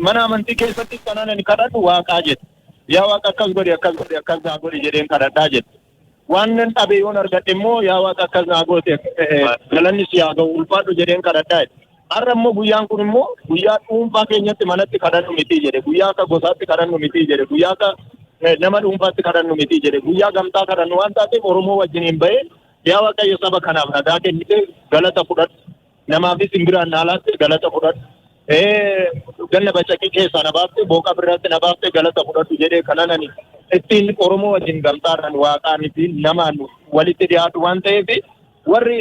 mana amantii keessatti kanaan ani kadhadhu waaqaa jedhe. Yaa waaqa akkas naa godhi jedheen kadhadhaa jedhe. Waan nan dhabe yoon argadhe immoo yaa waaqa akkas naa goote galanni si haa ga'u ulfaadhu jedheen kadhadhaa jedhe. Har'a immoo guyyaan kun immoo guyyaa dhuunfaa keenyatti manatti kadhannu miti jedhe. Guyyaa akka gosaatti kadhannu miti jedhe. Guyyaa akka nama dhuunfaatti kadhannu miti jedhe. Guyyaa gamtaa kadhannu waan taateef Oromoo wajjiniin bahee yaa waaqayyo saba kanaaf nagaa kennite galata fudhadhu. Namaafis simbiraan naalaatti galata fudhadhu. Ganna bacaqii keessaa na baafte booqa biraatti na baafte galata fudhadhu jedhee kanan ani ittiin Oromoo wajjin gamtaadhaan waaqaan fi namaan walitti dhiyaatu waan ta'eef warri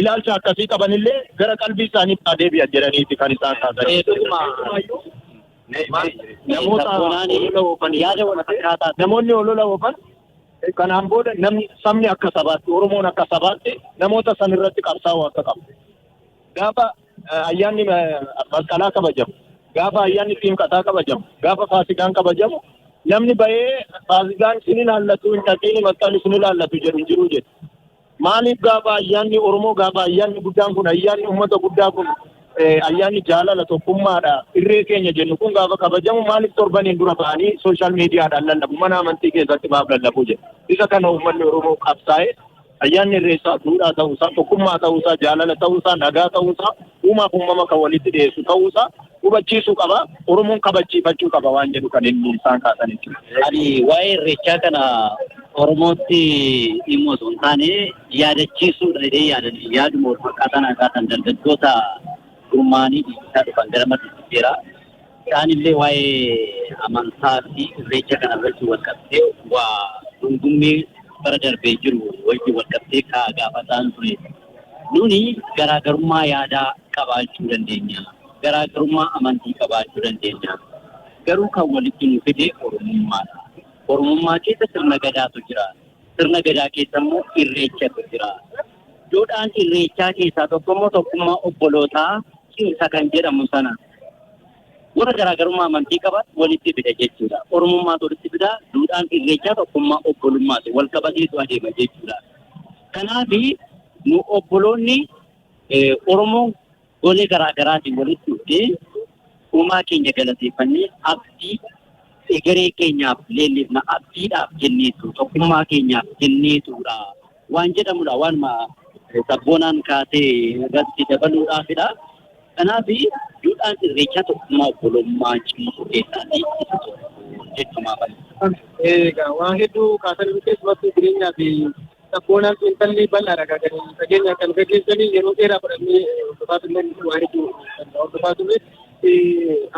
ilaalcha akkasii qabanillee gara qalbii isaaniitti adeebi'a jedhaniiti kan isaan kaasan. Namoonni olola oofan kanaan booda namni sabni akka sabaatti Oromoon akka sabaatti namoota san irratti qabsaa'uu akka qabu. Gaafa ayyaanni masqalaa kabajamu, gaafa ayyaanni xiinqataa kabajamu, gaafa faasikaan kabajamu namni bahee faasikaan isin ilaallatu hin dhaqiin masqalli isin ilaallatu jedhu hin jiru jedhu. Maaliif gaafa ayyaanni Oromoo gaafa ayyaanni guddaan kun ayyaanni uummata guddaa kun ayyaanni jaalala tokkummaadha irree keenya jennu kun gaafa kabajamu maaliif torbaniin dura ba'anii sooshaal miidiyaadhaan lallabu mana amantii keessatti baaf lallabu jedhu. Isa kana uummanni Oromoo qabsaa'ee ayyaanni irreessaa duudhaa ta'uusaa tokkummaa ta'uusaa jaalala ta'uusaa nagaa ta'uusaa uumaaf uumama kan walitti dhiyeessu ta'uusaa hubachiisuu qaba. Oromoon kabachiifachuu qaba waan jedhu kan inni isaan kaasan jechuudha. Ani waa'ee irreechaa kana Oromootti dhimma osoo hin taane yaadachiisuudha jedhee yaaduma wal fakkaataa nagaan dargaggoota gurmaanii isaa dhufan gara maddisiisu jira. Isaanillee waa'ee amantaa fi irreecha kana irratti wal qabxee waa gungummee bara darbee jiru wajjin wal qabxee gaafataan ture. Nuni garaagarummaa yaadaa qabaachuu dandeenya. Garaagarummaa amantii qabaachuu dandeenya. Garuu kan walitti nu fide Oromummaadha. Oromummaa keessa sirna gadaatu jira. Sirna gadaa keessa immoo irreechatu jira. Doodhaan irreechaa keessaa tokko immoo tokkummaa obbolootaa cimsa kan jedhamu sana. Warra garaagarummaa amantii qaban walitti fida jechuudha. Oromummaatu walitti fida. Doodhaan irreechaa tokkummaa obbolummaati. Wal qabateetu adeema jechuudha. Kanaaf nu obboloonni Oromoon golee garaagaraatiin walitti dhufee uumaa keenya galateeffannee abdii egeree keenyaaf leellifna abdiidhaaf jenneetu tokkummaa keenyaaf jenneetudha waan jedhamudha waanuma sabboonaan kaatee irratti dabaluudhaafidha. Kanaaf duudhaan irreechaa tokkummaa obbolummaa cimsuu keessaatii isa tokko jechuudha. Egaa waan hedduu kaasan keessumattuu jireenyaa fi sabboonaan xiinxalli bal'aadha gaaganii fageenya kan gaggeessanii yeroo dheeraa fudhannee hordofaatillee waan hedduu hordofaa turre.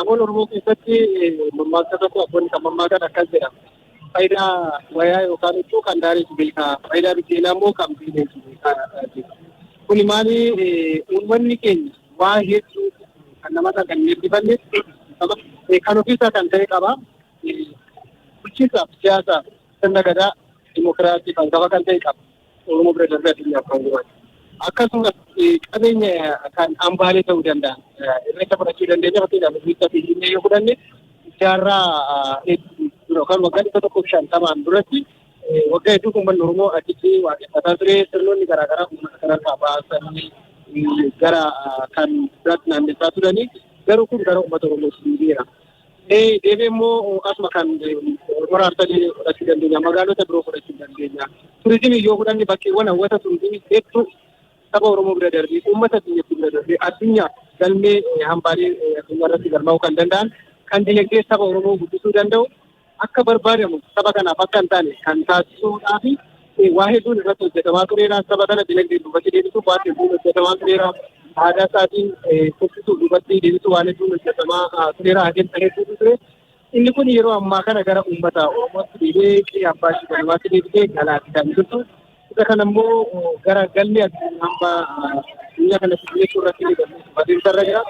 Amoon Oromoo keessatti mammaaksa tokko abboonni kan mammaakan akkas jedhama. Faayidaa wayaa yookaan iddoo kan daareetu beekaa. Faayidaa biqilaa immoo kan bineeltu beekaa. Kuni maali uummanni keenya waa hedduu kan namatti kan eebbifanne kan ofiisaa kan ta'e qaba. Bulchiinsaaf siyaasaaf sirna gadaa dimokiraasii kan qaba kan ta'e qaba. Oromoo bira darbee addunyaaf kan gurguramu. Akkasumas qabeenya kan hambaalee ta'uu danda'a. Irreecha fudhachuu dandeenya fakkeenyaaf irreecha Finfinnee yoo fudhanne jaarraa yookaan waggaa 150 duratti waggaa hedduu uummanni Oromoo achitti waaqeffataa ture. Sirnoonni garaagaraa uummata kanarraa baasanii gara kan biraatti naannessaa turanii garuu kun gara uummata Oromoo deebi'eera. Deebi'ee immoo asuma kan waraabsalee fudhachuu dandeenya. Magaalota biroo fudhachuu dandeenya. Turizimii yoo fudhanne bakkeewwan hawwata turizimii hedduu saba Oromoo bira darbee uummata biyyattii bira darbee addunyaa galmee hambaalee addunyaa irratti galmaa'uu kan danda'an kan dinagdee saba Oromoo guddisuu danda'u akka barbaadamu saba kanaaf akka hin taane kan taasisuudhaa fi waa hedduun irratti hojjetamaa tureera. Saba kana dinagdee duubatti deebisuu waan hedduun hojjetamaa tureera. Aadaa isaatiin fufsisuu duubatti deebisuu waan hedduun hojjetamaa tureera. Adeemsa hedduutu ture. Inni kun yeroo ammaa kana gara uummata Oromootti deebi'ee abbaa ishee galmaatti deebisee galaatti kan jirtu. Isa kana immoo gara galmee addunyaa kanatti dhiyeessuu irratti adeemsa irra jira.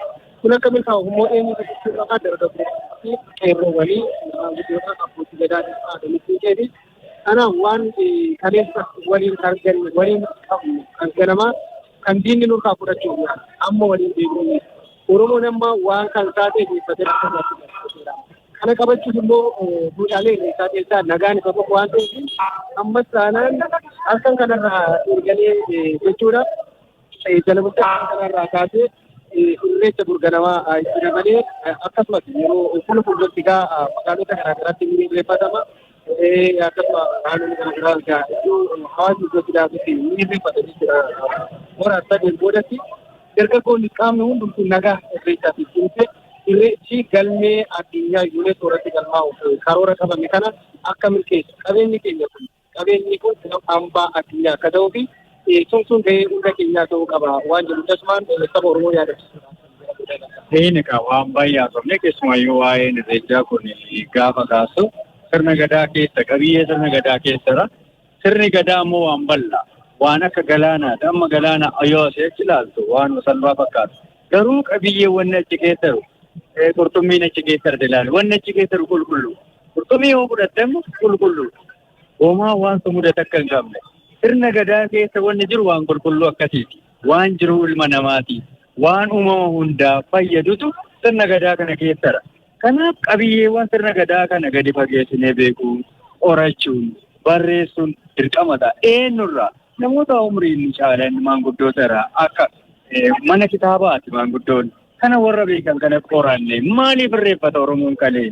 Kun akka milkaa'u immoo eenyu tokko irraa dargaggoonni qeerroowwanii abbootii gadaa aadamitti keeti. Kanaaf waan kaleessa waliin arganamaa kan diinni nurraa fudhachuu amma waliin deebi'u. Oromoon amma waan kan taatee keessatti akka kana qabachuuf immoo duudhaalee irreechaa keessaa nagaan isa tokko waan ta'eef ammas taanaan halkan kanarraa ergalee jechuudha. Jalabutta kanarraa kaasee irreecha gurganamaa itti dabalee akkasumas yeroo fuulduratti magaalota garaagaraatti ni irreeffatama. Akkasuma naannolee garaagaraa hawaasni iddootti dhaabbatee ni irreeffatanii jira. Wara sadeen boodatti dargaggoonni qaamni hundumtuu nagaa irreechaatiif dhufee irreechi galmee addunyaa UNESCO irratti galmaa'uuf karoora qabame kana akka milkeessu qabeenyi kun hambaa addunyaa akka ta'uu fi sun gahee hunda keenyaa ta'uu qaba waan jedhu tasmaan saba Oromoo yaadachiisudha. Egaa waan baay'ee haasofne keessumayyuu waa'een irreechaa kun gaafa kaasu sirna gadaa keessa qabiyyee sirna gadaa keessadha. Sirni gadaa immoo waan bal'aa waan akka galaanaadha. Amma galaana yoo achi ilaaltu waan salphaa fakkaatu. Garuu qabiyyeewwan achi keessa jiru qurxummiin achi keessa ilaalu wanni achi keessa jiru qulqulluu. Qurxummii yoo fudhatte immoo qulqulluu. Homaa waan mudate akka hin qabne. Sirna gadaa keessa wanni jiru waan qulqulluu akkasiiti. Waan jiru ilma namaati. Waan uumama hundaaf fayyadutu sirna gadaa kana keessadha. Kanaaf qabiyyeewwan sirna gadaa kana gadi fageessinee beekuun, qorachuun, barreessuun dirqama ta'a. Eenyurraa namoota umriin caalan maanguddoota irraa akka mana kitaabaati maanguddoon kana warra beekan kana qoranne maaliif irreeffata Oromoon kalee?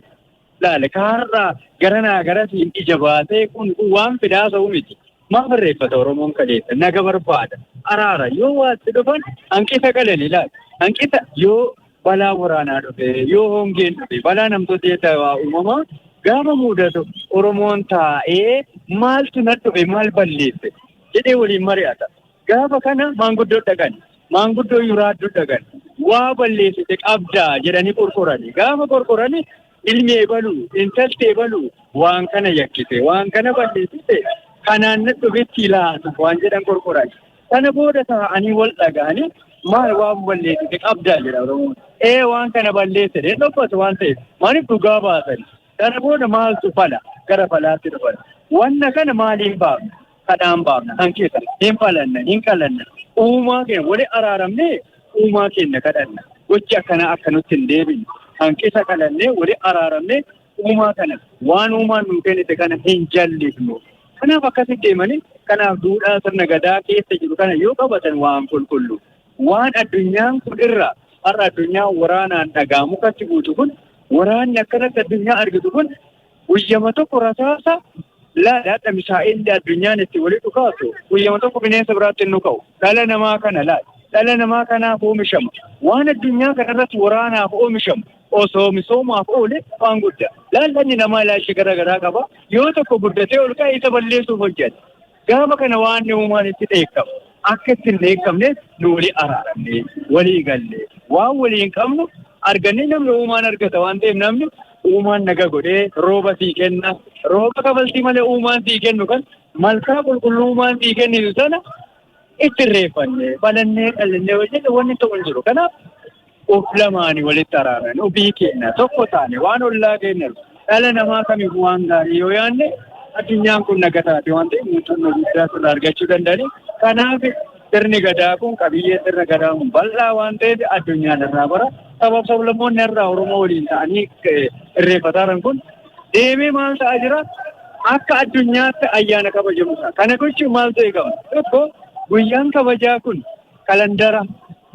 Laale kaarraa garanaa garatiin ija baatee kun waan fidaasa miti. Maaf irreeffata Oromoon kaleessa naga barbaada. Araara yoo waatti dhufan hanqisa qalan ilaali. Hanqisa yoo balaa waraanaa dhufe yoo hongeen dhufe balaa namtoota ta'aa uumamaa gaafa mudatu Oromoon taa'ee maaltu na dhufe maal balleesse jedhee waliin mari'ata. Gaafa kana maanguddoo dhaqan maanguddoo yuraaddoo dhaqan waa balleessite qabdaa jedhanii qorqoranii gaafa qorqoranii ilmi eebaluu intalti eebaluu waan kana yakkite waan kana balleessite kanaan na dhufetti ilaatu waan jedhan qorqoranii. Kana booda taa'anii wal dhaga'anii maal waan balleessite qabdaa jedha Oromoon. Waan kana balleesse dhobbatu waan ta'eef maaliif dhugaa baasan? Kana booda maaltu fala gara falaatti dhufan. Wanna kana maaliin baafna? Kadhaan baafna. Hanqisa hin falanna hin qalanna. Uumaa keenya wali araaramnee uumaa keenya kadhanna. Gochi akkanaa akka nutti hin deebine. Hanqisa qalannee wali araaramnee uumaa kana waan uumaan nu kennite kana hin jallifnu. Kanaaf akkasitti deemanii kanaaf duudhaa sirna gadaa keessa jiru kana yoo qabatan waan qulqullu. Waan addunyaan kun irraa har'a addunyaan waraanaan dhagaa mukatti guutu kun waraanni akkanatti addunyaa argitu kun guyyama tokko rasaasa laadhaadha misaa'illi addunyaan itti walitti dhukaasu guyyama tokko bineensa biraatti hin dhuka'u. Dhala namaa kana laal. Dhala namaa kanaaf oomishama. Waan addunyaa kanarratti waraanaaf oomishamu osoo misoomaaf oole waan guddaa. Laallanni namaa ilaalcha garaagaraa qaba. Yoo tokko guddatee ol ka'e isa balleessuuf hojjeta. Gaafa kana waan uumaan itti dheekkamu. Akka itti hin dheekkamne nu walii araaramne walii galle waan walii hin qabnu argannee namni uumaan argata waan ta'eef namni uumaan naga godhee rooba sii kenna rooba kafaltii malee uumaan sii kennu kan malkaa qulqulluu uumaan sii kennisu sana itti irreeffanne balannee qalannee hojjenne wanni ta'u hin jiru. Kanaaf of lamaanii walitti araaran ofii kenna tokko taane waan ollaa kenna dhala namaa kamiif waan gaarii yoo yaanne addunyaan kun naga taate waan ta'eef muuxannoo guddaa sirraa argachuu danda'ani. Kanaaf sirni gadaa kun qabiyyee sirna gadaa kun bal'aa waan ta'eef addunyaan irraa bara sabab sablammoonni irraa Oromoo waliin ta'anii irreeffataaran kun deemee maal ta'aa jira akka addunyaatti ayyaana kabajamuudha. Kana gochuun maal ta'e qaba? Tokko guyyaan kabajaa kun kalandara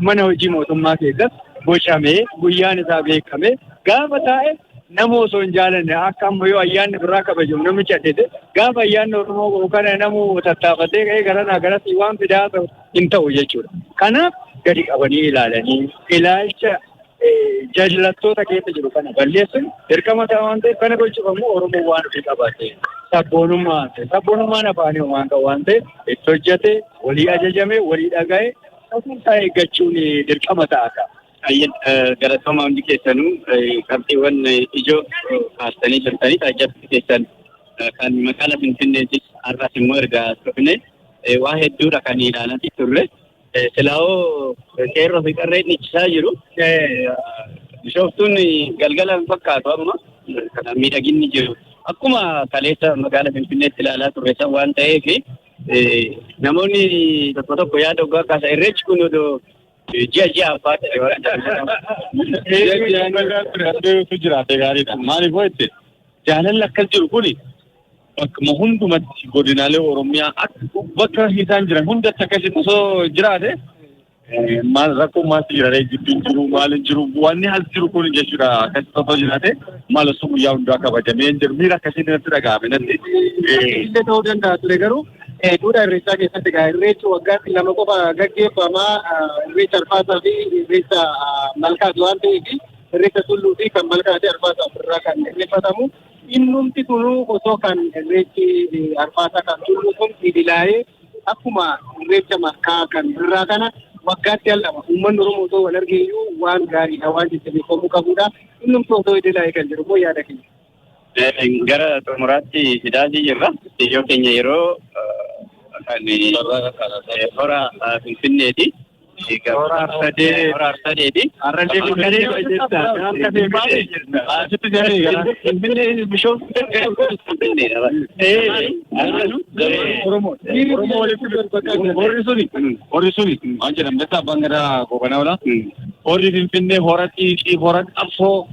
mana hojii mootummaa keessatti bocamee guyyaan isaa beekamee gaafa taa'e nama osoo hin jaalanne akka amma yoo ayyaanni biraa kabajamu namichi addete gaafa ayyaanni Oromoo kana namu tattaafatee ka'ee garanaa garasii waan fidaa ta'u hin ta'u jechuudha. Kanaaf gadi qabanii ilaalanii ilaalcha jaallattoota keessa jiru kana balleessuun dirqama ta'a waan ta'eef kana gochuuf ammoo Oromoo waan ofii qabaate sabboonummaan afaanii waan qabu waan ta'eef itti hojjete walii ajajame walii dhaga'e akkasumas eeggachuun dirqama ta'a. Galatoomaa hundi keessanuu qabxiiwwan ijoo kaastanii jirtanii taajjabbii keessan kan magaalaa Finfinneetis har'as immoo ergaa dhufne waa hedduudha kan ilaalaa turre. Silaa'oo qeerroo fi qarreen dhiichisaa jiru. Bishooftuun galgala fakkaatu amma kan miidhaginni jiru. Akkuma kaleessa magaalaa Finfinneetti ilaalaa turre san waan ta'eef namoonni tokko tokko yaada ogaa kaasa irreechi kun odoo ji'a abbaatti jiraate gaariidha. Maaliif ho'itte jaalalli akkas jiru kuni bakkuma hundumatti godinaalee Oromiyaa bakka isaan jiran hundatti akkasitti osoo jiraate maal rakkoo maaltu jira reejjibbiin jiru maal hin jiru wanni as jiru kun jechuudha akkasii tokko jiraate maal osoo guyyaa hundaa kabajamee hin jiru miira akkasii natti dhaga'ame natti. Illee ta'uu danda'a ture garuu duudhaa irreechaa keessatti egaa irreechi waggaatti lama qofa gaggeeffamaa irreecha arfaasaa fi irreecha malkaati waan ta'eef irreecha tulluu fi kan malkaati arfaasaa ofirraa kan irreeffatamu. Innumti kunuu osoo kan irreechi arfaasaa kan tulluu kun idilaa'ee akkuma irreecha malkaa kan birraa kana waggaatti aldhama. Uummanni Oromoo osoo wal argeeyyuu waan gaariidha waan jajjabeeffamuu qabudha. Innumti osoo idilaa'ee kan jiru moo yaada keenya? Gara xumuraatti fidaasii jirra. Ijoo keenya yeroo kan hora Finfinneeti. Hora Arsadeeti. Arrandee Asitti jedhee Finfinnee bishoon Oromoo Horri suni waan jedhamu beektaa abbaan gadaa Kobanaa ola. Horri Finfinnee hora xiiqii hora qabsoo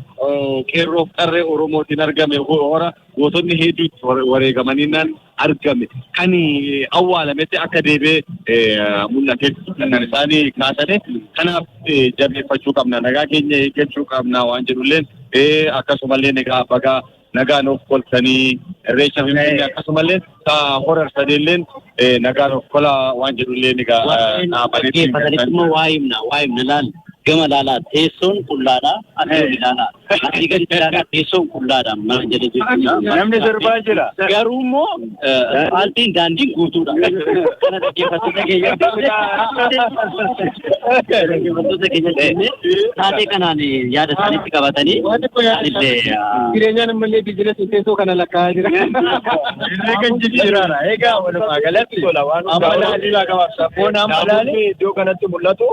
qeerroof qarree Oromootiin argame hora gootonni hedduutti wareegamaniinaan argame kan awwaalametti akka deebi'ee mul'ate kan isaanii kaasane kanaaf jabeeffachuu qabna nagaa keenya eeggachuu qabna waan jedhulleen akkasumallee nagaa bagaa nagaan of koltanii irreecha Finfinnee akkasumallee hora Arsadeelleen nagaan of kola waan jedhullee nagaa dhaabaneetti waa himna laal gama laalaa teessoon qullaadhaa akka ilaalaa asii gadi ilaalaa teessoon qullaadhaa mana jala jechuudha. Namni sirbaa jira. Garuu immoo asfaaltiin daandiin guutuudha. Kana dhaggeeffattoota keenya taatee kanaan yaada isaaniitti qabatanii illee jireenyaan ammallee biizinasii teessoo kana lakkaa'aa jira. Illee kan jijjiiraadha. Egaa walumaa galatti tola waan ammalaalii gabaabsa. Foon ammalaalii iddoo kanatti mul'atu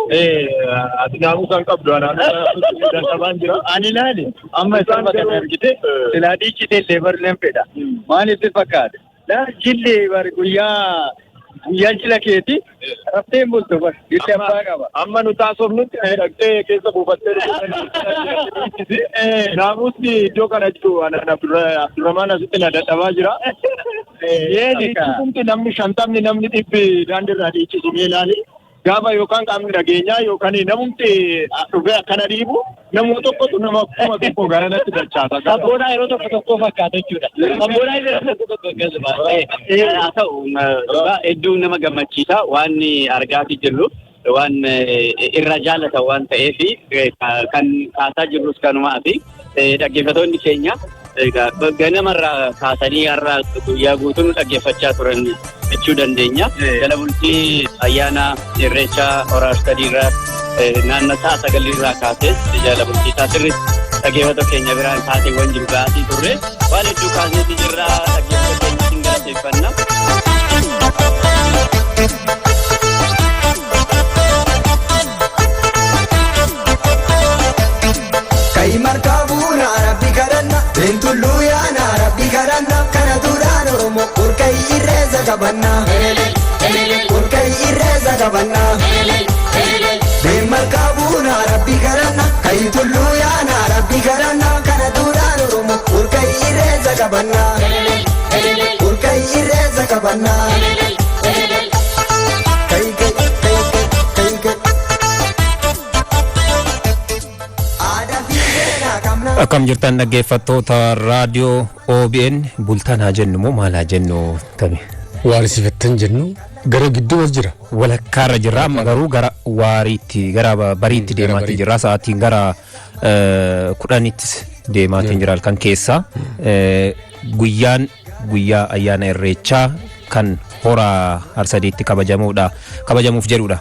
kan qabdu dantabaan jira. Ani laali amma isaan bakka argite silaa dhiichitee illee barleen fedha. Maalitti fakkaate? Jillee bari guyyaa jila keeti raftee hin bultu bari itti abbaa qaba. Amma nu taasofnutti dhaqxee keessa buufattee naamusni iddoo kana jiru Abdurrahmaan asitti na dadhabaa jira. Namni 50 namni 100 daandiirraa dhiichisu ilaali. Gaafa yookaan qaamni nageenyaa yookaan namumti dhufee akkana dhiibu namuu tokkotu nama kuma tokko garanatti dachaata. Sabboonaa yeroo tokko fakkaata jechuudha. Sabboonaa yeroo tokko haa ta'u hedduu nama gammachiisa waan argaatii jirru waan irra jaallatan waan ta'eef kan kaasaa jirrus kanumaa fi dhaggeeffatoonni keenya ganamarraa kaasanii har'a guyyaa guutuu nu dhaggeeffachaa turan jechuu dandeenya. Jala bultii ayyaana irreechaa hora Arsadiirraa naannoo sa'a 9 kaasee jala bultii isaa sirriitti dhaggeeffattoota keenya biraan taateewwan jiru gaatii turre waan hedduu kaaseetii jirra dhaggeeffattoota keenya galateeffanna. Kai markabuna Rabbi karanna Bentullu yana Rabbi karanna Kana duraan Oromoo urkai irreeza qabanna urkai irreeza qabanna Ben markabuna Rabbi karanna Kai tullu yana Rabbi karanna Kana duraan Oromoo urkai irreeza qabanna urkai irreeza qabanna Akkam jirtan dhaggeeffattoota raadiyoo OBN bultaan haa jennu moo maal haa jennu tabe? Waarisifattan jennu gara gidduu as jira. Walakkaarra jirra amma garuu gara waariitti gara bariitti deemaatii jirra sa'aatiin gara 10:00 deemaatiin jira halkan keessa guyyaa ayyaana irreechaa kan hora Arsadiitti kabajamuuf jedhudha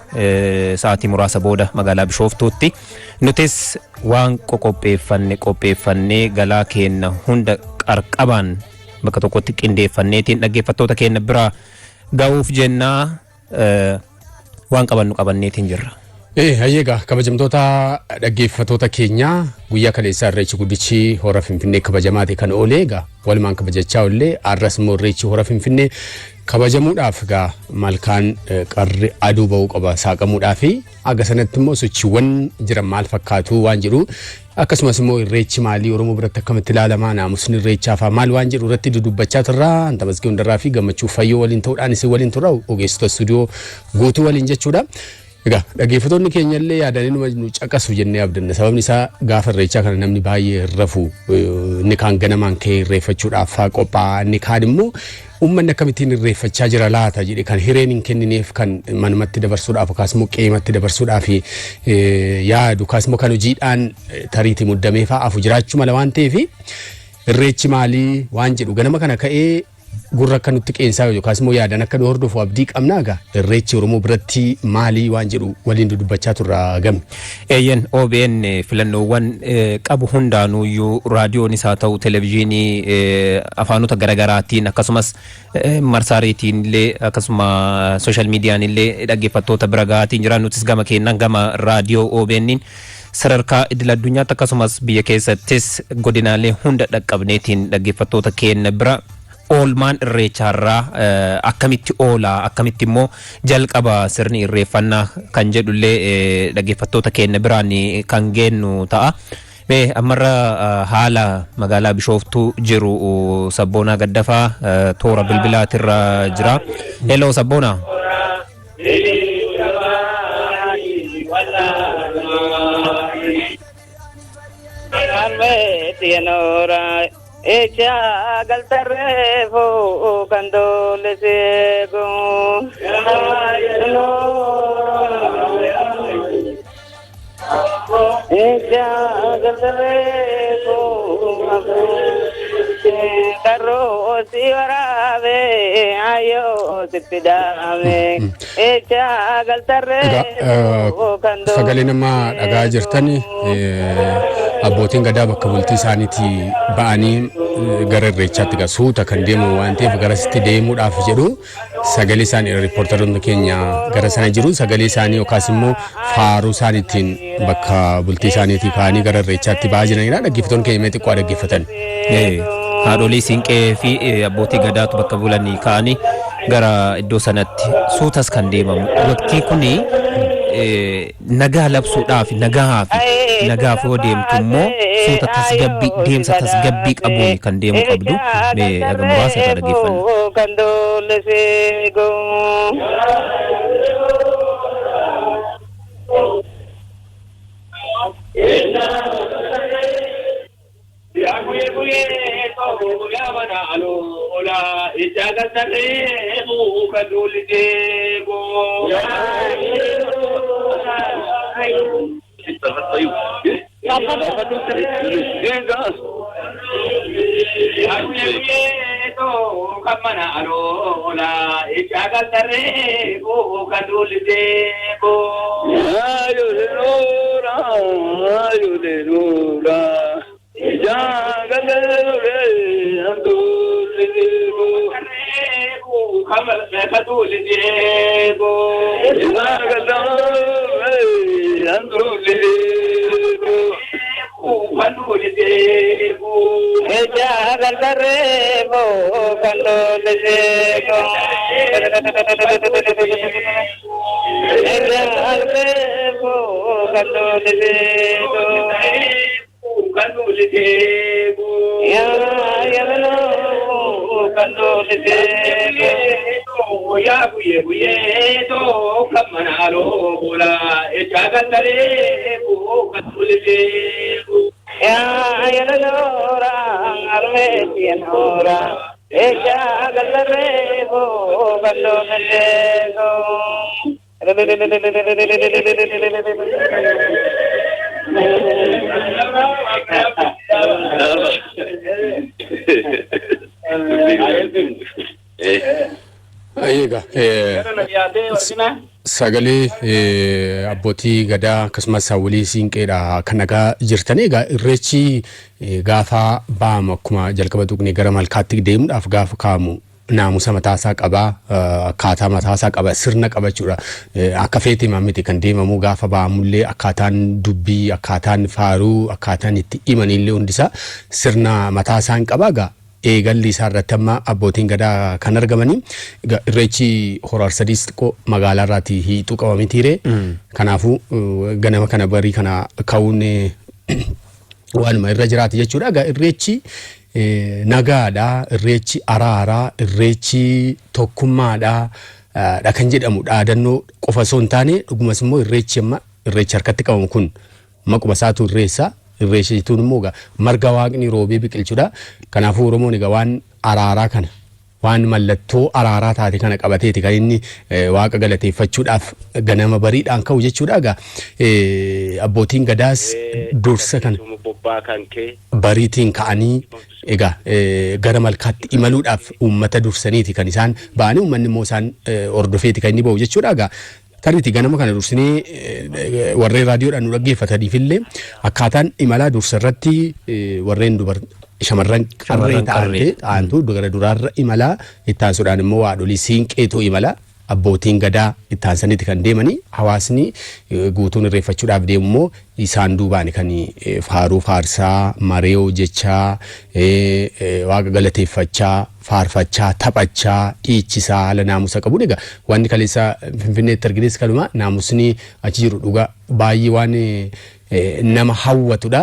sa'aatii muraasa booda magaalaa Bishooftuutti. Nutis waan qopheeffannee galaa keenya hunda qarqabaan bakka tokkotti qindeeffanneetiin dhaggeeffattoota keenya bira ga'uuf jennaa waan qabanneetiin jirra. Hayyeegaa kabajamtoota dhaggeeffattoota keenyaa guyyaa kaleessaa irreechi guddichi hora Finfinnee kabajamaati kan oolee egaa walumaan kabajachaa ollee arras immoo irreechi hora Finfinnee kabajamuudhaaf egaa malkaan qarri aduu ba'uu qaba saaqamuudhaaf aga sanatti immoo sochiiwwan jiran maal fakkaatu waan jedhu akkasumas immoo irreechi maalii Oromoo biratti akkamitti ilaalamaa naamusni irreechaaf maal waan jedhu irratti dudubbachaa turra Tamasgeen Hundarraa fi Gammachuu Fayyoo waliin ta'uudhaan isin waliin turra ogeessota stuudiyoo guutuu waliin jechuudha. Egaa dhaggeeffattoonni keenya illee yaadanii nu caqasu jennee abdanna. Sababni isaa gaafa irreechaa kana namni baay'ee rafu inni kaan ganamaan ka'ee irreeffachuudhaaf qophaa'a inni kaan immoo uummanni akkamittiin irreeffachaa jira laata jedhe kan hireen hin kennineef kan manumatti dabarsuudhaaf akkasumas qeematti dabarsuudhaaf yaadu akkasumas kan hojiidhaan tariitii muddamee fa'aafu jiraachuu mala waan ta'eef irreechi maalii waan jedhu ganama kana ka'ee gurra akka nutti qeensaa yookaas immoo yaadan akka nu hordofu abdii qabnaa egaa irreechi Oromoo biratti maalii waan jedhu waliin dudubbachaa turra gamne. Eeyyan OBN filannoowwan qabu hundaanuyyuu raadiyoonis haa ta'u televezyiinii afaanota garaagaraatiin akkasumas marsaariitiin illee akkasuma sooshaal miidiyaan illee dhaggeeffattoota bira ga'aatiin jiran nutis gama keennan gama raadiyoo OBN'n sadarkaa idil addunyaatti akkasumas biyya keessattis godinaalee hunda dhaqqabneetiin dhaggeeffattoota keenya bira oolmaan irreechaarraa akkamitti oolaa akkamitti immoo jalqaba sirni irreeffannaa kan jedhullee dhaggeeffattoota keenya biraan kan geennu ta'a. Ammarra haala magaalaa Bishooftuu jiru Sabboonaa Gaddafaa toora bilbilaatirra jira. Hello Sabboonaa. Echa galtarrefo candole sego Echa galtarrefo Carro si varabe ayo sitidame Echa galtarrefo candole Sagalee nama dhagaa jirtani abbootiin gadaa bakka bultii isaaniitii ba'anii gara irreechaatti suuta kan deemu waan ta'eef garasitti deemuudhaaf jedhu sagalee isaanii riippoortaroonni keenya gara sana jiru sagalee isaanii yookaas immoo faaruu isaaniitiin bakka bultii isaaniitii ka'anii gara irreechaatti ba'aa jiranidha. Dhaggeeffattoonni keenya mee xiqqoo dhaggeeffatan. Haadholii siinqee fi abbootii gadaatu bakka bulanii ka'anii gara iddoo sanatti suutas kan deemamu. Waqtii kuni nagaa labsuudhaaf nagaaf yoo deemtu immoo suuta tasgabbii deemsa tasgabbii qabuun kan deemu qabdu aga muraasa irraa sagalee abbootii gadaa akkasumas hawwilii siinqeedha kan nagaa jirtan egaa irreechi gaafa ba'amu akkuma jalqaba tuqnee gara malkaatti deemuudhaaf gaafa ka'amu naamusa mataasaa qaba akkaataa mataasaa qaba sirna qabachuudha akka feetii miti kan deemamu gaafa ba'amullee akkaataan dubbii akkaataan faaruu akkaataan itti himanillee hundisaa sirna mataasaan qaba gaa eegalli isaa irratti amma abbootiin gadaa kan argamanii irreechi horar sadiis xiqqoo magaalaa irraati hiixuu qabamitiire kanaafuu ganama kana barii kana ka'uun waanuma irra jiraati jechuudha gaa irreechi nagaadha irreechi araaraa irreechi tokkummaadha kan jedhamu dhaadannoo qofa osoo hin taane dhugumas immoo irreechi harkatti qabamu kun maquma isaatu irreessa. Irreessituun immoo marga waaqni roobee biqilchuudha. Kanaafuu Oromoon egaa waan araaraa kana waan mallattoo araaraa taate kana qabateeti kan inni waaqa galateeffachuudhaaf ganama bariidhaan ka'u jechuudha. Egaa abbootiin gadaas dursa kana bariitiin ka'anii egaa gara malkaatti imaluudhaaf uummata dursaniiti kan isaan ba'anii uummanni immoo isaan hordofeeti kan inni ba'u jechuudha. Egaa tariti ganama kana dursinee warreen raadiyoodhaan nu dhaggeeffataniifillee akkaataan imalaa dursa irratti warreen shamarran qarree ta'antu gara duraarra imalaa ittaansuudhaan immoo haadholii siinqeetu imalaa abbootiin gadaa ittaansaniiti kan deemanii hawaasni guutuun irreeffachuudhaaf deemu immoo isaan duubaan kan faaruu faarsaa mareeoo jechaa waaqa galateeffachaa faarfachaa taphachaa dhiichisaa haala naamusa qabuun egaa wanni kaleessa Finfinneetti argines kanuma naamusni achi jiru dhugaa baay'ee waan nama hawwatudha.